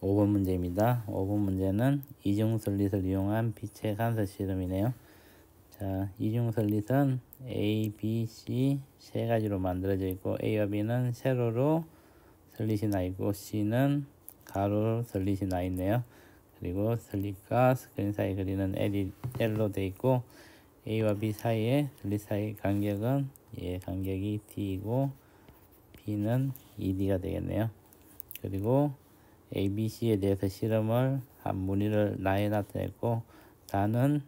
5번 문제입니다. 5번 문제는 이중설릿을 이용한 빛의 간섭 실험이네요. 자, 이중설릿은 A, B, C 세 가지로 만들어져 있고 A와 B는 세로로 설릿이 나 있고 C는 가로로 설릿이 나 있네요. 그리고 설릿과 스크린 사이 거리는 L로 돼 있고 A와 B 사이의 설릿 사이 간격은 간격이 D이고 B는 ED가 되겠네요. 그리고 A, B, C에 대해서 실험을 한 무늬를 나에 나타냈고 나는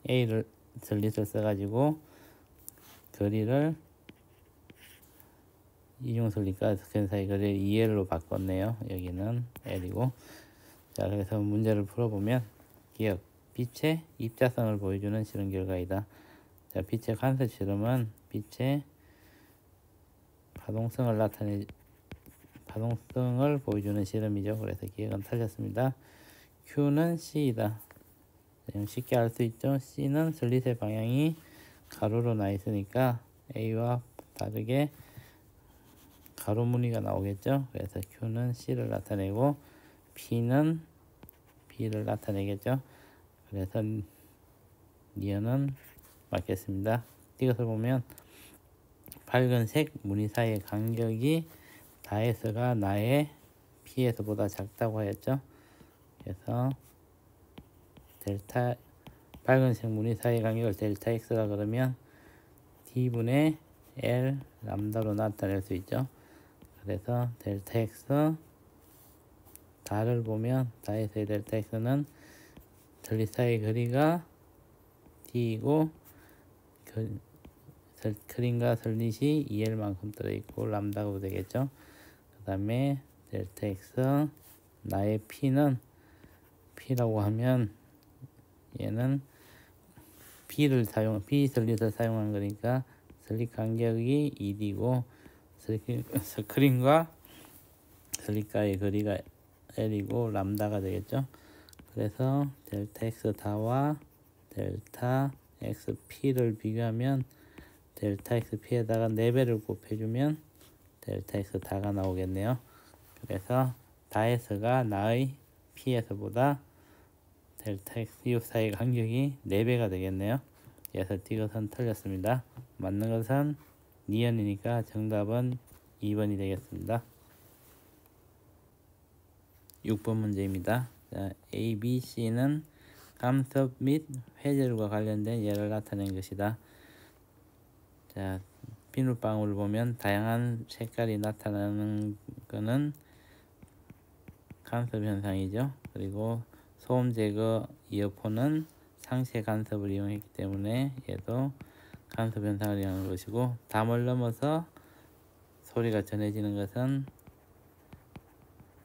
A를 설릿을 써가지고 거리를 이중설릿과 스크린 사이 거리를 2L로 바꿨네요. 여기는 L이고. 자, 그래서 문제를 풀어보면 기억, 빛의 입자성을 보여주는 실험 결과이다. 자, 빛의 간섭 실험은 빛의 파동성을 보여주는 실험이죠. 그래서 기억은 틀렸습니다. Q는 C이다. 쉽게 알 수 있죠. C는 설릿의 방향이 가로로 나 있으니까 A와 다르게 가로 무늬가 나오겠죠. 그래서 Q는 C를 나타내고 P는 B를 나타내겠죠. 그래서 니은은 맞겠습니다. 이것을 보면 밝은색 무늬 사이의 간격이 다에서가 나의 P에서보다 작다고 하였죠. 그래서 밝은색 무늬 사이의 간격을 델타 X라 그러면 D분의 L 람다로 나타낼 수 있죠. 그래서 델타 X 다를 보면 다에서의 델타 X는 설릿 사이의 거리가 D이고 스크린과 설릿이 2L만큼 들어있고 람다가 되겠죠. 그 다음에 델타 X 나의 P는 P라고 하면 얘는 B 설릿을 사용한 거니까 설릿 간격이 2D고 스크린과 설릿과의 거리가 L이고 람다가 되겠죠. 그래서 델타 X 다와 델타 X P를 비교하면 델타 X P에다가 4배를 곱해주면 델타 X 다가 나오겠네요. 그래서 다에서가 나의 P에서보다 델타 X 사이의 간격이 4배가 되겠네요. 그래서 이것은 틀렸습니다. 맞는 것은 니은이니까 정답은 2번이 되겠습니다. 6번 문제입니다. 자, A, B, C는 간섭 및 회절과 관련된 예를 나타낸 것이다. 자, 비눗방울을 보면 다양한 색깔이 나타나는 것은 간섭 현상이죠. 그리고 소음 제거 이어폰은 상세 간섭을 이용했기 때문에 얘도 간섭 현상을 이용하는 것이고 담을 넘어서 소리가 전해지는 것은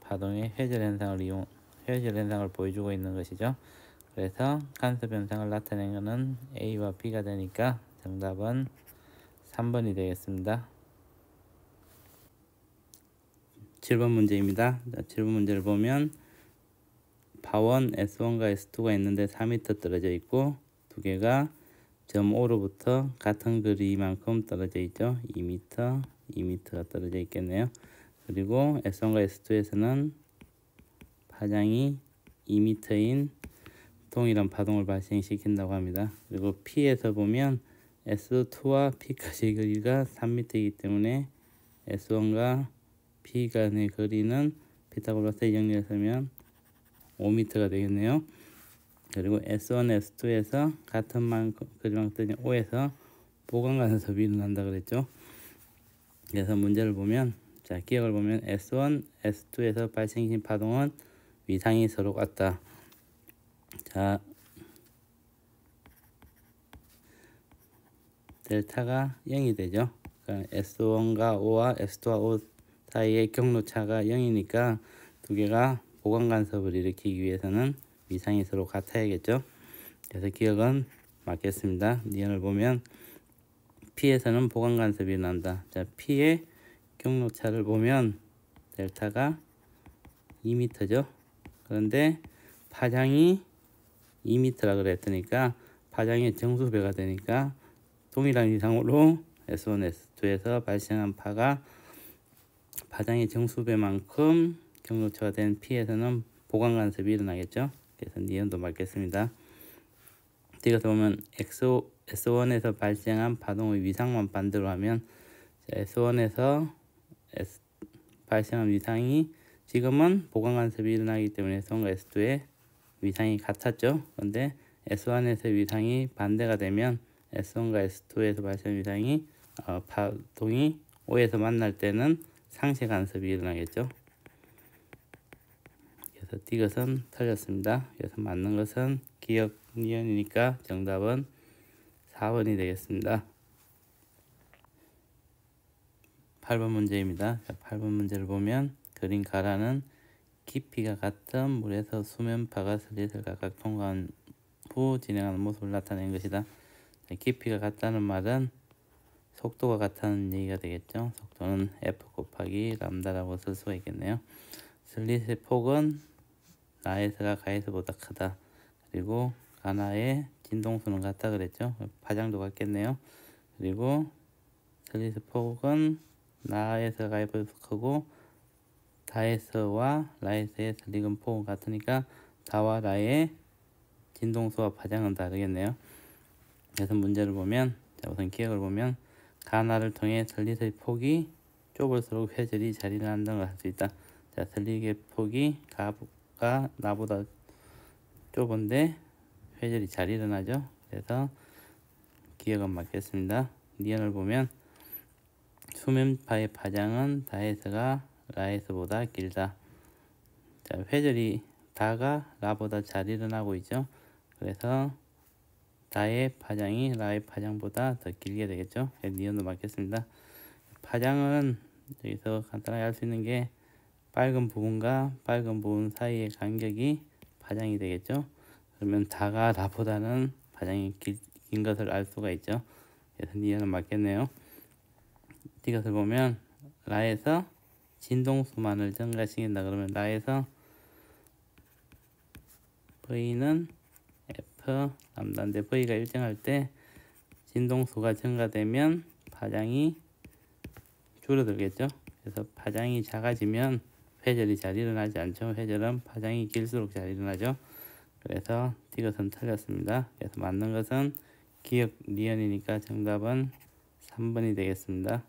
파동의 회절 현상을 보여주고 있는 것이죠. 그래서 간섭 현상을 나타낸 것은 A와 B가 되니까 정답은 3번이 되겠습니다. 7번 문제입니다. 7번 문제를 보면 파원 S1과 S2가 있는데 4m 떨어져 있고 두 개가 점 O로부터 같은 거리만큼 떨어져 있죠. 2m가 떨어져 있겠네요. 그리고 S1과 S2에서는 파장이 2m인 동일한 파동을 발생시킨다고 합니다. 그리고 P에서 보면 S2와 P까지의 거리가 3m이기 때문에 S1과 P 간의 거리는 피타고라스의 정리를 쓰면 5m가 되겠네요. 그리고 S1, S2에서 같은 거리만큼 5에서 보강간섭이 일어난다 그랬죠. 그래서 문제를 보면 자, 기억을 보면 S1, S2에서 발생신 파동은 위상이 서로 같다. 자, 델타가 0이 되죠. 그러니까 S1과 5와 S2와 5 사이의 경로차가 0이니까 두 개가 보강간섭을 일으키기 위해서는 위상이 서로 같아야겠죠. 그래서 기억은 맞겠습니다. 니은을 보면 P에서는 보강간섭이 일어난다. 자, P의 경로차를 보면 델타가 2m죠. 그런데 파장이 2m라 그랬으니까 파장의 정수배가 되니까 동일한 위상으로 S1, S2에서 발생한 파가 파장의 정수배만큼 경로차가 된 P에서는 보강 간섭이 일어나겠죠. 그래서 니은도 맞겠습니다. 이것을 보면 S1에서 발생한 파동의 위상만 반대로 하면 S1에서 발생한 위상이 지금은 보강 간섭이 일어나기 때문에 S1과 S2의 위상이 같았죠. 그런데 S1에서 위상이 반대가 되면 S1과 S2에서 발생한 위상이 파동이 O에서 만날 때는 상쇄 간섭이 일어나겠죠. 그래서 이것은 틀렸습니다. 그래서 맞는 것은 기역 니은이니까 정답은 4번이 되겠습니다. 8번 문제입니다. 8번 문제를 보면 그린 가라는 깊이가 같은 물에서 수면파가 슬릿을 각각 통과한 후 진행하는 모습을 나타낸 것이다. 깊이가 같다는 말은 속도가 같다는 얘기가 되겠죠. 속도는 F 곱하기 람다라고 쓸 수가 있겠네요. 슬릿의 폭은 나에서가 가에서보다 크다. 그리고 가나의 진동수는 같다 그랬죠. 파장도 같겠네요. 그리고 슬릿의 폭은 나에서 가에서보다 크고 다에서와 라에서의 슬릿은 폭은 같으니까 다와 라의 진동수와 파장은 다르겠네요. 그래서 문제를 보면 우선 기억을 보면 가나를 통해 슬릿의 폭이 좁을수록 회절이 잘 일어난다는 걸 알 수 있다. 자, 슬릿의 폭이 가가 나보다 좁은데 회절이 잘 일어나죠. 그래서 기억은 맞겠습니다. 니은을 보면 수면파의 파장은 다에서가 라에서보다 길다. 자, 회절이 다가 라보다 잘 일어나고 있죠. 그래서 다의 파장이 라의 파장보다 더 길게 되겠죠. 니은도 맞겠습니다. 파장은 여기서 간단하게 알 수 있는 게 빨간 부분과 빨간 부분 사이의 간격이 파장이 되겠죠. 그러면 다가 라보다는 파장이 긴 것을 알 수가 있죠. 그래서 니은은 맞겠네요. 이것을 보면 라에서 진동수만을 증가시킨다 그러면 라에서 V는 F 람다인데 V가 일정할 때 진동수가 증가되면 파장이 줄어들겠죠. 그래서 파장이 작아지면 회절이 잘 일어나지 않죠. 회절은 파장이 길수록 잘 일어나죠. 그래서 이것은 틀렸습니다. 그래서 맞는 것은 기역 니은이니까 정답은 3번이 되겠습니다.